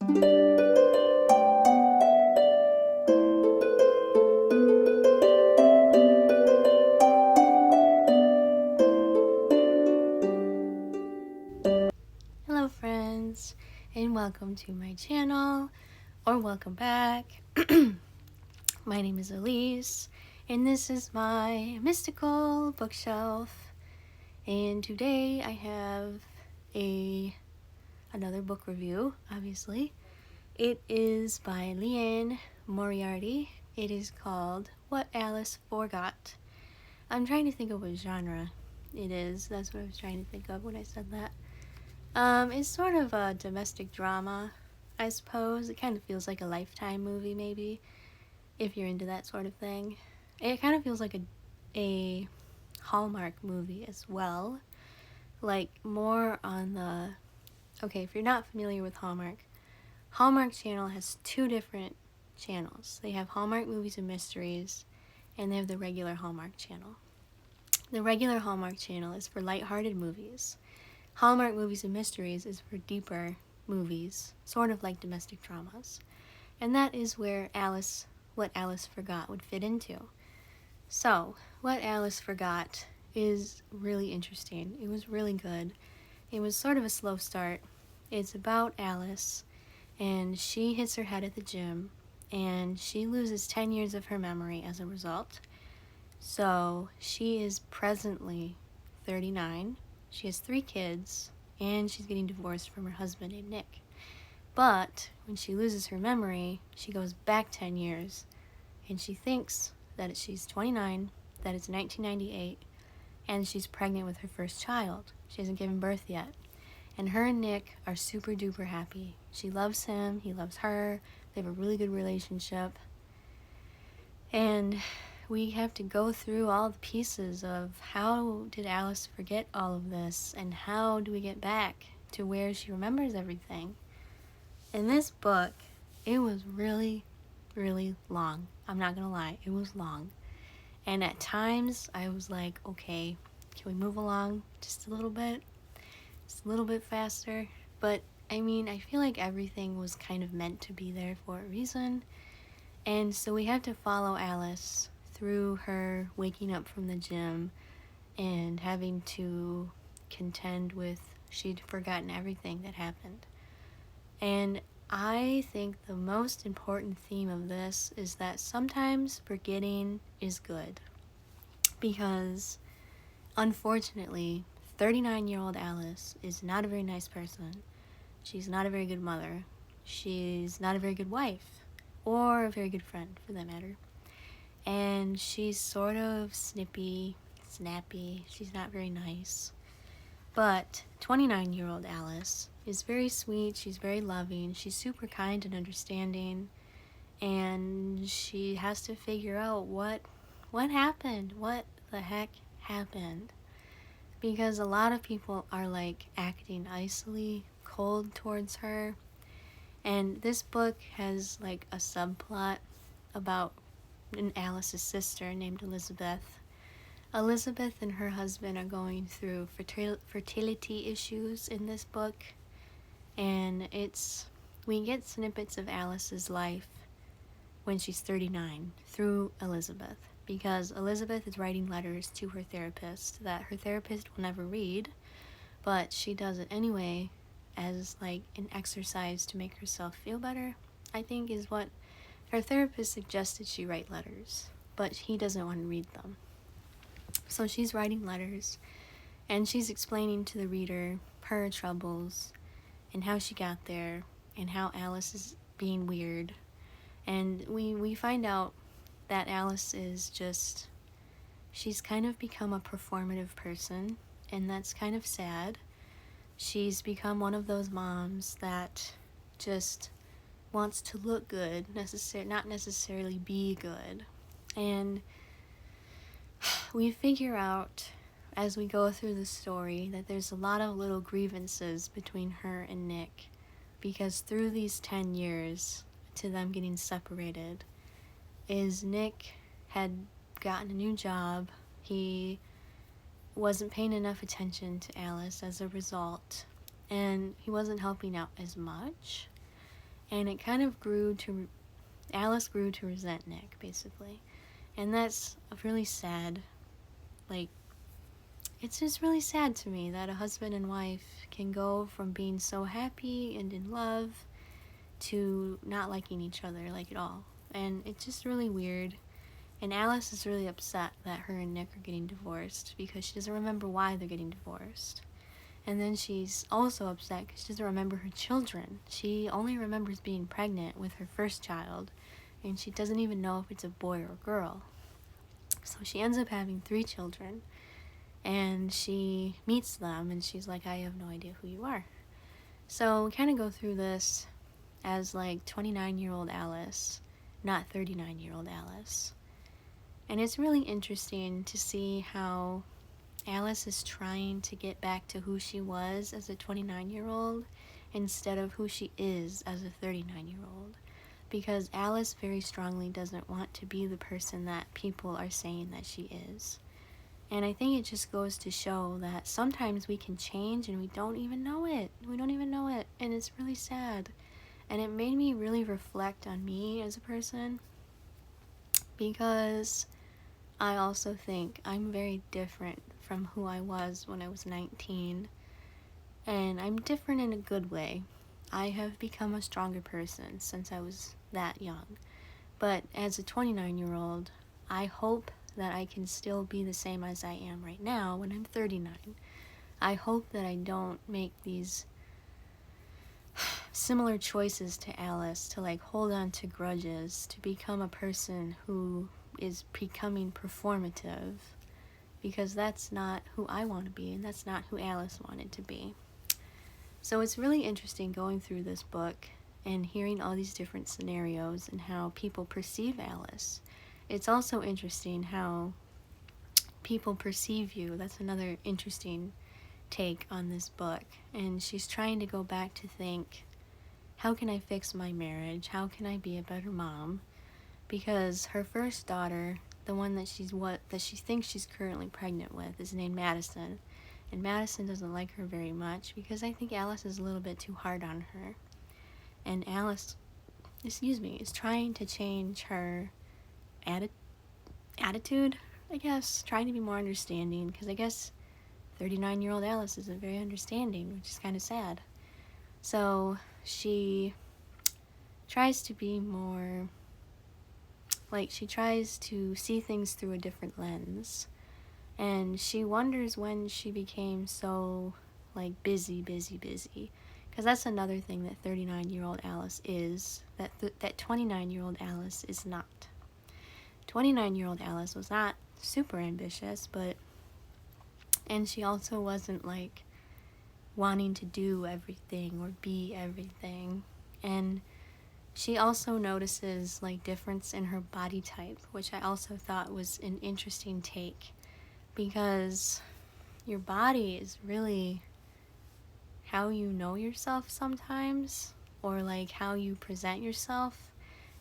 Hello friends, and welcome to my channel, or welcome back. My name is Elise, and this is my mystical bookshelf. And today I have another book review, obviously. It is by Liane Moriarty. It is called What Alice Forgot. I'm trying to think of what genre it is. That's what I was trying to think of when I said that. It's sort of a domestic drama, I suppose. It kind of feels like a Lifetime movie, maybe, if you're into that sort of thing. It kind of feels like a Hallmark movie as well. Like, more on the... Okay, if you're not familiar with Hallmark Channel has two different channels. They have Hallmark Movies and Mysteries, and they have the regular Hallmark Channel. The regular Hallmark Channel is for lighthearted movies. Hallmark Movies and Mysteries is for deeper movies, sort of like domestic dramas. And that is where What Alice Forgot would fit into. So, What Alice Forgot is really interesting. It was really good. It was sort of a slow start. It's about Alice, and she hits her head at the gym, and she loses 10 years of her memory as a result. So, she is presently 39. She has 3 kids, and she's getting divorced from her husband named Nick. But when she loses her memory, she goes back 10 years, and she thinks that she's 29, that it's 1998, and she's pregnant with her first child. She hasn't given birth yet. And her and Nick are super duper happy. She loves him, he loves her, they have a really good relationship. And we have to go through all the pieces of how did Alice forget all of this, and how do we get back to where she remembers everything. In this book, it was really, really long. I'm not gonna lie, it was long. And at times, I was like, okay, can we move along just a little bit? Just a little bit faster? But, I mean, I feel like everything was kind of meant to be there for a reason. And so we have to follow Alice through her waking up from the gym and having to contend with she'd forgotten everything that happened. And I think the most important theme of this is that sometimes forgetting is good. Because, unfortunately, 39-year-old Alice is not a very nice person. She's not a very good mother. She's not a very good wife. Or a very good friend, for that matter. And she's sort of snappy. She's not very nice. But 29-year-old Alice is very sweet. She's very loving. She's super kind and understanding. And she has to figure out what happened. What the heck happened? Because a lot of people are like acting icily cold towards her. And this book has like a subplot about Alice's sister named Elizabeth. Elizabeth and her husband are going through fertility issues in this book, and we get snippets of Alice's life when she's 39 through Elizabeth, because Elizabeth is writing letters to her therapist that her therapist will never read, but she does it anyway as like an exercise to make herself feel better, I think is what her therapist suggested she write letters, but he doesn't want to read them. So she's writing letters, and she's explaining to the reader her troubles, and how she got there, and how Alice is being weird. And we find out that Alice is just, she's kind of become a performative person, and that's kind of sad. She's become one of those moms that just wants to look good, not necessarily be good. And we figure out as we go through the story that there's a lot of little grievances between her and Nick, because through these 10 years to them getting separated is Nick had gotten a new job. He wasn't paying enough attention to Alice as a result, and he wasn't helping out as much. And it kind of Alice grew to resent Nick, basically. And that's really sad. Like, it's just really sad to me that a husband and wife can go from being so happy and in love to not liking each other, like, at all. And it's just really weird. And Alice is really upset that her and Nick are getting divorced because she doesn't remember why they're getting divorced. And then she's also upset because she doesn't remember her children. She only remembers being pregnant with her first child, and she doesn't even know if it's a boy or a girl. So she ends up having 3 children, and she meets them, and she's like, I have no idea who you are. So we kind of go through this as like 29-year-old Alice, not 39-year-old Alice. And it's really interesting to see how Alice is trying to get back to who she was as a 29-year-old instead of who she is as a 39-year-old. Because Alice very strongly doesn't want to be the person that people are saying that she is. And I think it just goes to show that sometimes we can change and we don't even know it. We don't even know it. And it's really sad. And it made me really reflect on me as a person. Because I also think I'm very different from who I was when I was 19. And I'm different in a good way. I have become a stronger person since I was that young. But as a 29-year-old, I hope that I can still be the same as I am right now when I'm 39. I hope that I don't make these similar choices to Alice, to like hold on to grudges, to become a person who is becoming performative, because that's not who I want to be, and that's not who Alice wanted to be. So it's really interesting going through this book and hearing all these different scenarios and how people perceive Alice. It's also interesting how people perceive you. That's another interesting take on this book. And she's trying to go back to think, how can I fix my marriage? How can I be a better mom? Because her first daughter, the one that she thinks she's currently pregnant with, is named Madison. And Madison doesn't like her very much because I think Alice is a little bit too hard on her. And Alice, is trying to change her attitude, I guess, trying to be more understanding, because I guess 39-year-old Alice isn't very understanding, which is kind of sad. So she tries to be more, she tries to see things through a different lens. And she wonders when she became so, busy. Because that's another thing that 39-year-old Alice is, that 29-year-old Alice is not. 29-year-old Alice was not super ambitious, and she also wasn't, wanting to do everything or be everything. And she also notices, difference in her body type, which I also thought was an interesting take. Because your body is really how you know yourself sometimes, or how you present yourself.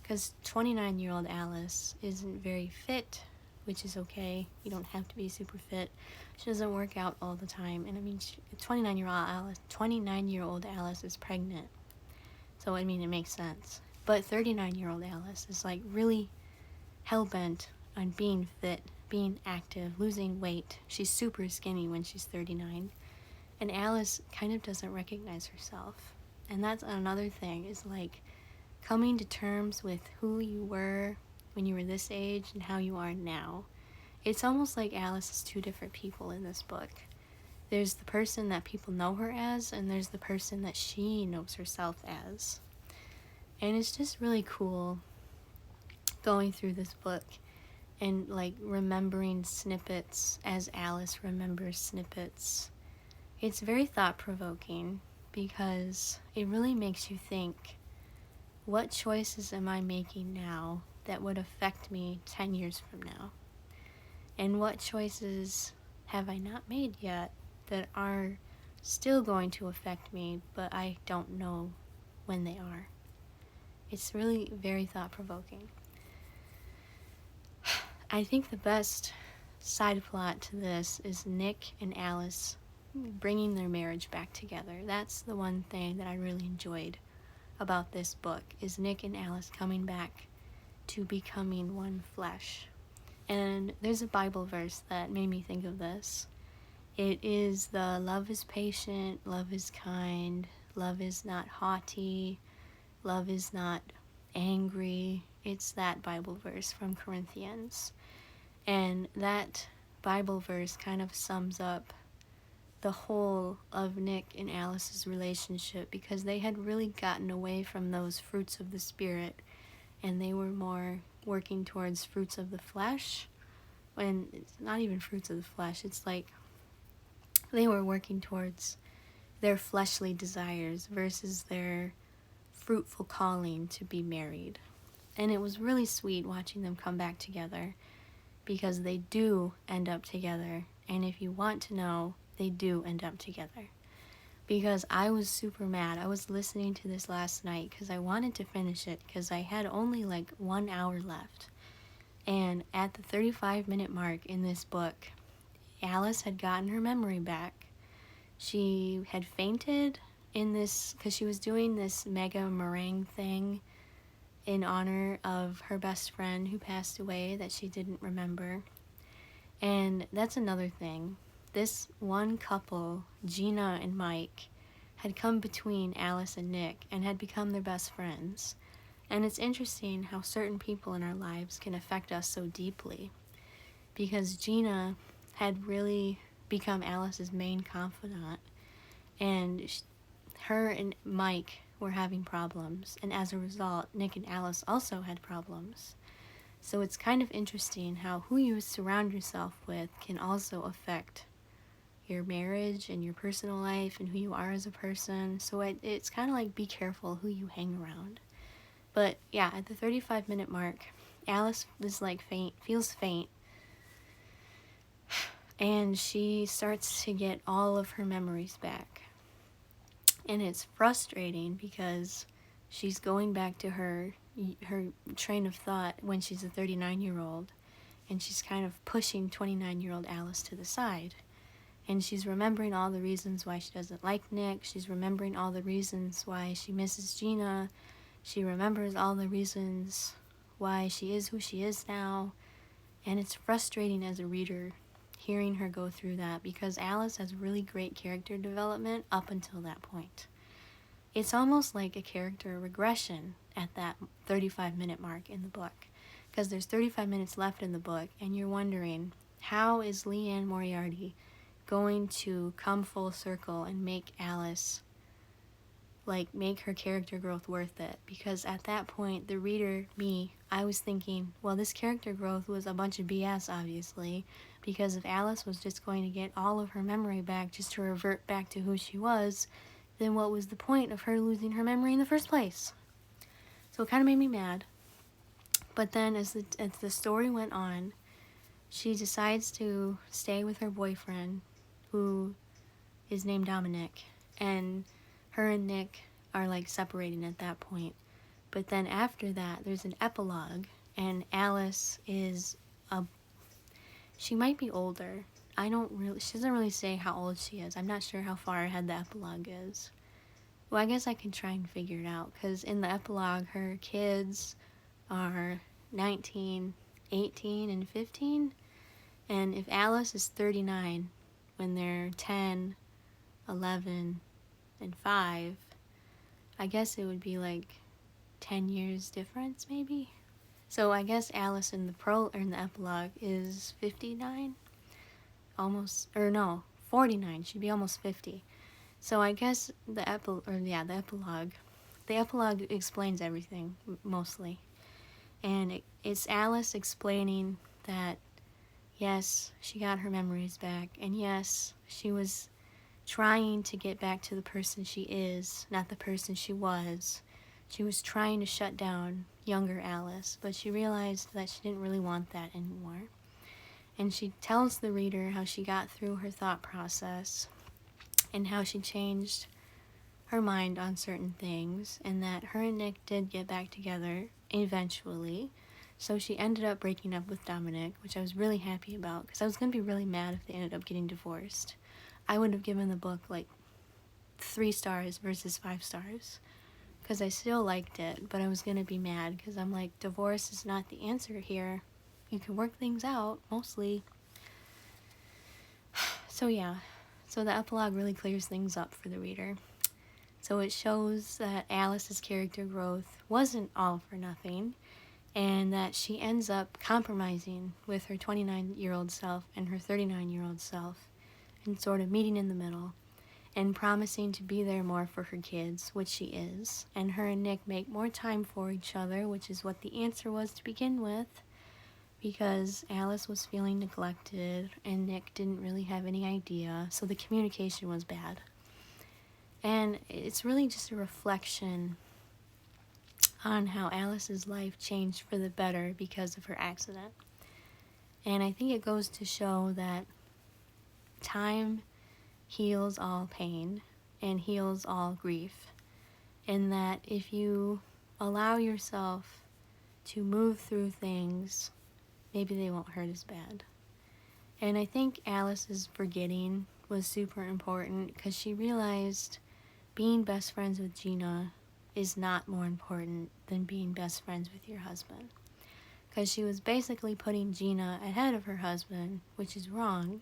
Because 29-year-old Alice isn't very fit, which is okay. You don't have to be super fit. She doesn't work out all the time. And 29-year-old Alice is pregnant. So, it makes sense. But 39-year-old Alice is really hell-bent on being fit, being active, losing weight. She's super skinny when she's 39. And Alice kind of doesn't recognize herself. And that's another thing, is coming to terms with who you were when you were this age and how you are now. It's almost like Alice is 2 different people in this book. There's the person that people know her as, and there's the person that she knows herself as. And it's just really cool going through this book and remembering snippets as Alice remembers snippets. It's very thought-provoking because it really makes you think, what choices am I making now that would affect me 10 years from now? And what choices have I not made yet that are still going to affect me, but I don't know when they are? It's really very thought-provoking. I think the best side plot to this is Nick and Alice bringing their marriage back together. That's the one thing that I really enjoyed about this book is Nick and Alice coming back to becoming one flesh. And there's a Bible verse that made me think of this. It is the love is patient, love is kind, love is not haughty, love is not angry. It's that Bible verse from Corinthians. And that Bible verse kind of sums up the whole of Nick and Alice's relationship, because they had really gotten away from those fruits of the Spirit and they were more working towards fruits of the flesh. When it's not even fruits of the flesh, it's like they were working towards their fleshly desires versus their fruitful calling to be married. And it was really sweet watching them come back together, because they do end up together. And if you want to know, they do end up together. Because I was super mad. I was listening to this last night because I wanted to finish it because I had only like 1 hour left. And at the 35-minute mark in this book, Alice had gotten her memory back. She had fainted in this because she was doing this mega meringue thing in honor of her best friend who passed away that she didn't remember. And that's another thing. This one couple, Gina and Mike, had come between Alice and Nick and had become their best friends. And it's interesting how certain people in our lives can affect us so deeply, because Gina had really become Alice's main confidant, and her and Mike were having problems, and as a result, Nick and Alice also had problems. So it's kind of interesting how who you surround yourself with can also affect your marriage and your personal life and who you are as a person. So it's kind of like, be careful who you hang around. But yeah, at the 35-minute mark, Alice was like feels faint, and she starts to get all of her memories back. And it's frustrating because she's going back to her train of thought when she's a 39-year-old, and she's kind of pushing 29-year-old Alice to the side. And she's remembering all the reasons why she doesn't like Nick. She's remembering all the reasons why she misses Gina. She remembers all the reasons why she is who she is now. And it's frustrating as a reader hearing her go through that, because Alice has really great character development up until that point. It's almost like a character regression at that 35-minute mark in the book, because there's 35 minutes left in the book, and you're wondering, how is Liane Moriarty going to come full circle and make Alice, like, make her character growth worth it? Because at that point, the reader, me, I was thinking, well, this character growth was a bunch of BS, obviously, because if Alice was just going to get all of her memory back just to revert back to who she was, then what was the point of her losing her memory in the first place? So it kind of made me mad. But then as the story went on, she decides to stay with her boyfriend, who is named Dominic, and her and Nick are like separating at that point. But then after that, there's an epilogue, and Alice is she might be older. She doesn't really say how old she is. I'm not sure how far ahead the epilogue is. Well, I guess I can try and figure it out, because in the epilogue, her kids are 19, 18, and 15. And if Alice is 39 when they're 10, 11, and 5, I guess it would be like 10 years difference, maybe? So I guess Alice in the epilogue is 59? Almost, or no, 49. She'd be almost 50. So I guess the epilogue explains everything, mostly. And it's Alice explaining that, yes, she got her memories back, and yes, she was trying to get back to the person she is, not the person she was. She was trying to shut down younger Alice, but she realized that she didn't really want that anymore. And she tells the reader how she got through her thought process and how she changed her mind on certain things, and that her and Nick did get back together eventually. So she ended up breaking up with Dominic, which I was really happy about, because I was going to be really mad if they ended up getting divorced. I would have given the book like 3 stars versus 5 stars, because I still liked it, but I was gonna be mad because I'm like, divorce is not the answer here. You can work things out, mostly. So yeah, so the epilogue really clears things up for the reader. So it shows that Alice's character growth wasn't all for nothing, and that she ends up compromising with her 29-year-old self and her 39-year-old self, and sort of meeting in the middle, and promising to be there more for her kids, which she is. And her and Nick make more time for each other, which is what the answer was to begin with, because Alice was feeling neglected and Nick didn't really have any idea, so the communication was bad. And it's really just a reflection on how Alice's life changed for the better because of her accident. And I think it goes to show that time heals all pain and heals all grief, and that if you allow yourself to move through things, maybe they won't hurt as bad. And I think Alice's forgetting was super important because she realized being best friends with Gina is not more important than being best friends with your husband. Because she was basically putting Gina ahead of her husband, which is wrong.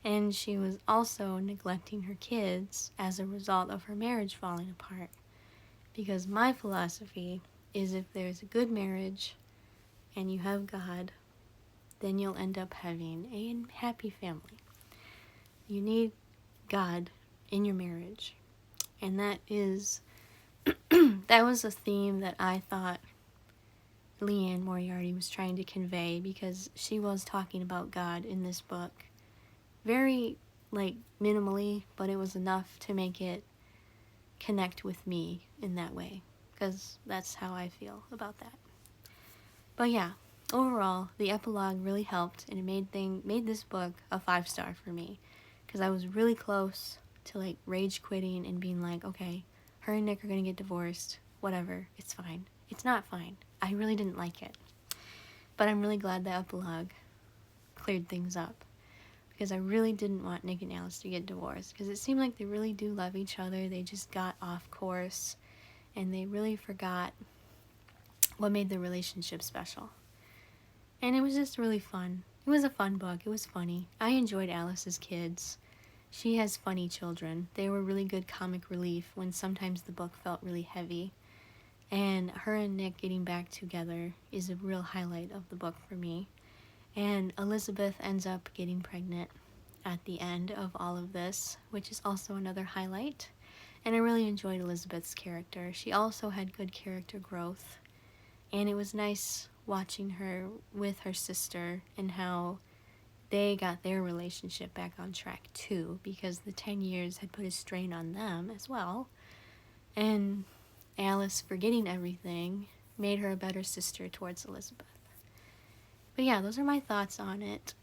And she was also neglecting her kids as a result of her marriage falling apart. Because my philosophy is if there's a good marriage and you have God, then you'll end up having a happy family. You need God in your marriage. And that was a theme that I thought Liane Moriarty was trying to convey, because she was talking about God in this book. Very, minimally, but it was enough to make it connect with me in that way, because that's how I feel about that. But yeah, overall, the epilogue really helped, and it made this book a 5-star for me, because I was really close to rage quitting and being like, okay, her and Nick are gonna get divorced, whatever, it's fine. It's not fine. I really didn't like it. But I'm really glad the epilogue cleared things up, because I really didn't want Nick and Alice to get divorced, because it seemed like they really do love each other. They just got off course, and they really forgot what made the relationship special. And it was just really fun. It was a fun book. It was funny. I enjoyed Alice's kids. She has funny children. They were really good comic relief when sometimes the book felt really heavy. And her and Nick getting back together is a real highlight of the book for me. And Elizabeth ends up getting pregnant at the end of all of this, which is also another highlight. And I really enjoyed Elizabeth's character. She also had good character growth. And it was nice watching her with her sister and how they got their relationship back on track too, because the 10 years had put a strain on them as well. And Alice forgetting everything made her a better sister towards Elizabeth. But yeah, those are my thoughts on it.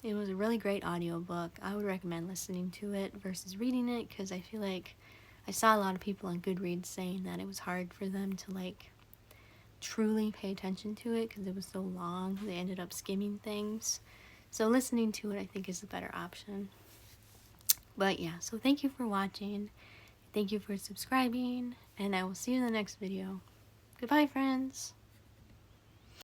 It was a really great audiobook. I would recommend listening to it versus reading it, because I feel like I saw a lot of people on Goodreads saying that it was hard for them to truly pay attention to it because it was so long. They ended up skimming things. So listening to it, I think, is the better option. But yeah, so thank you for watching. Thank you for subscribing, and I will see you in the next video. Goodbye, friends.